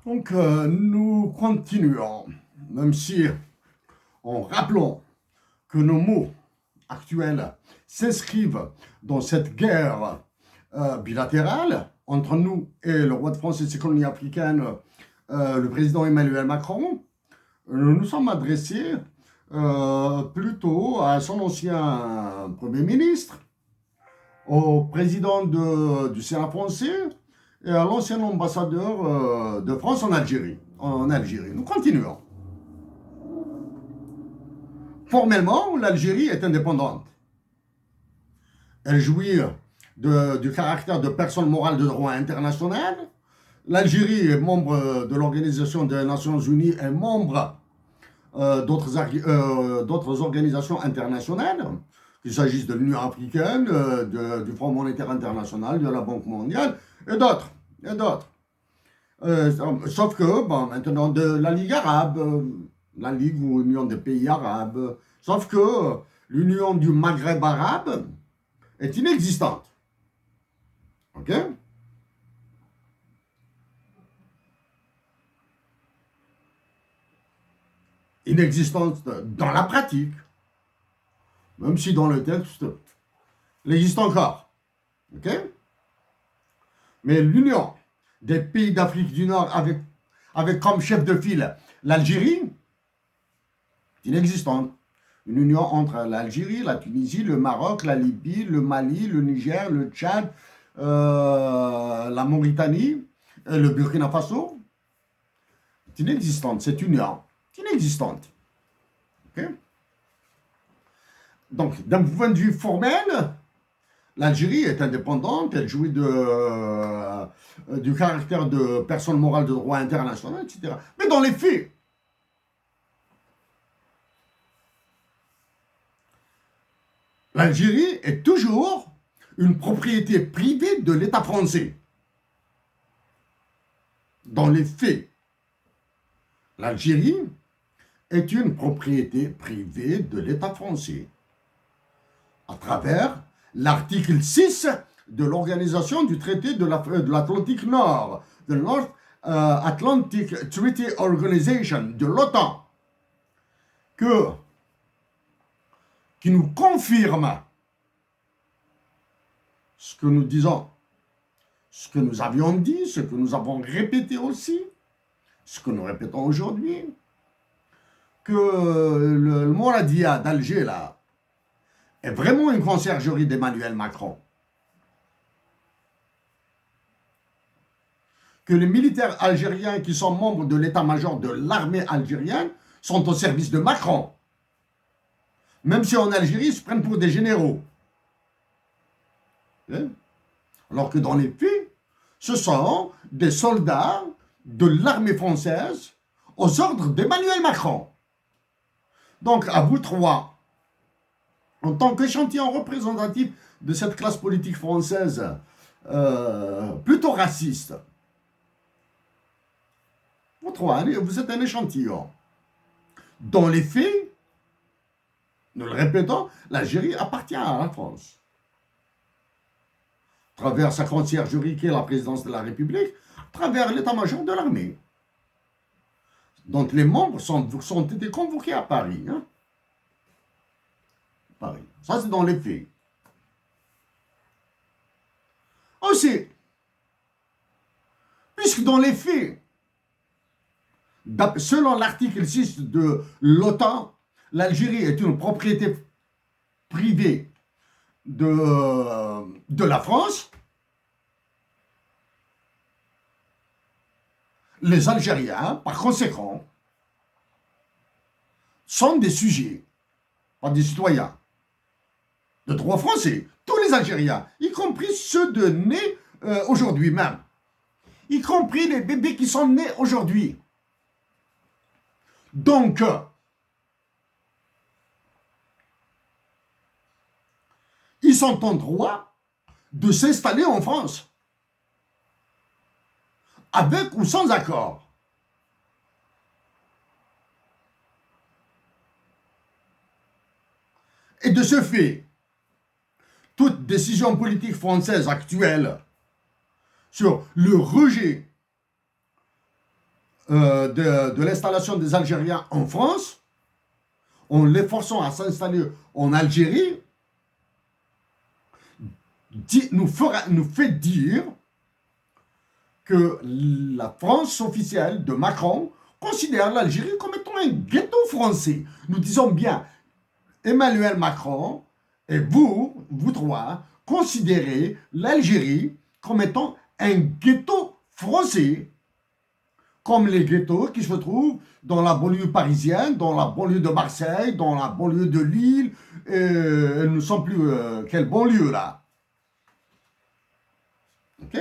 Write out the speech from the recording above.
Donc, nous continuons, même si en rappelant que nos mots actuels s'inscrivent dans cette guerre bilatérale entre nous et le roi de France et ses colonies africaines, le président Emmanuel Macron. Nous nous sommes adressés plutôt à son ancien Premier ministre, au président du Sénat français et à l'ancien ambassadeur de France en Algérie. Nous continuons. Formellement, l'Algérie est indépendante. Elle jouit du caractère de personne morale de droit international. L'Algérie est membre de l'Organisation des Nations Unies et membre d'autres organisations internationales, qu'il s'agisse de l'Union africaine, du Fonds monétaire international, de la Banque mondiale et d'autres. Sauf que, bon, maintenant, de la Ligue arabe, la Ligue ou l'Union des pays arabes, sauf que l'Union du Maghreb arabe est inexistante. OK? Inexistante dans la pratique, même si dans le texte, elle existe encore. OK? Mais l'Union des pays d'Afrique du Nord avec comme chef de file l'Algérie est inexistante. Une union entre l'Algérie, la Tunisie, le Maroc, la Libye, le Mali, le Niger, le Tchad, la Mauritanie, le Burkina Faso. C'est inexistante, cette union. C'est inexistante. Okay? Donc, d'un point de vue formel, l'Algérie est indépendante, elle jouit du caractère de personne morale de droit international, etc. Mais dans les faits, l'Algérie est toujours une propriété privée de l'État français. Dans les faits, l'Algérie est une propriété privée de l'État français à travers l'article 6 de l'Organisation du traité de l'Atlantique Nord, the North Atlantic Treaty Organization, de l'OTAN, qui nous confirme ce que nous disons, ce que nous avions dit, ce que nous avons répété aussi, ce que nous répétons aujourd'hui, que le Mouradia d'Alger, là, est vraiment une conciergerie d'Emmanuel Macron. Que les militaires algériens qui sont membres de l'état-major de l'armée algérienne sont au service de Macron. Même si en Algérie, ils se prennent pour des généraux. Alors que dans les faits, ce sont des soldats de l'armée française aux ordres d'Emmanuel Macron. Donc, à vous trois, en tant qu'échantillon représentatif de cette classe politique française plutôt raciste, vous trois, vous êtes un échantillon. Dans les faits, nous le répétons, l'Algérie appartient à la France. À travers sa conciergerie qui est la présidence de la République, à travers l'état-major de l'armée. Donc les membres sont été convoqués à Paris. Hein? Paris. Ça, c'est dans les faits. Aussi, puisque dans les faits, selon l'article 6 de l'OTAN, l'Algérie est une propriété privée de la France, les Algériens, par conséquent, sont des sujets, pas des citoyens, de droit français. Tous les Algériens, y compris ceux de nés aujourd'hui même, y compris les bébés qui sont nés aujourd'hui. Donc, ils sont en droit de s'installer en France, avec ou sans accord. Et de ce fait, toute décision politique française actuelle sur le rejet de l'installation des Algériens en France, en les forçant à s'installer en Algérie, nous fait dire que la France officielle de Macron considère l'Algérie comme étant un ghetto français. Nous disons bien, Emmanuel Macron et vous trois, considérez l'Algérie comme étant un ghetto français, comme les ghettos qui se trouvent dans la banlieue parisienne, dans la banlieue de Marseille, dans la banlieue de Lille, elles ne sont plus quelle banlieue là. Ok?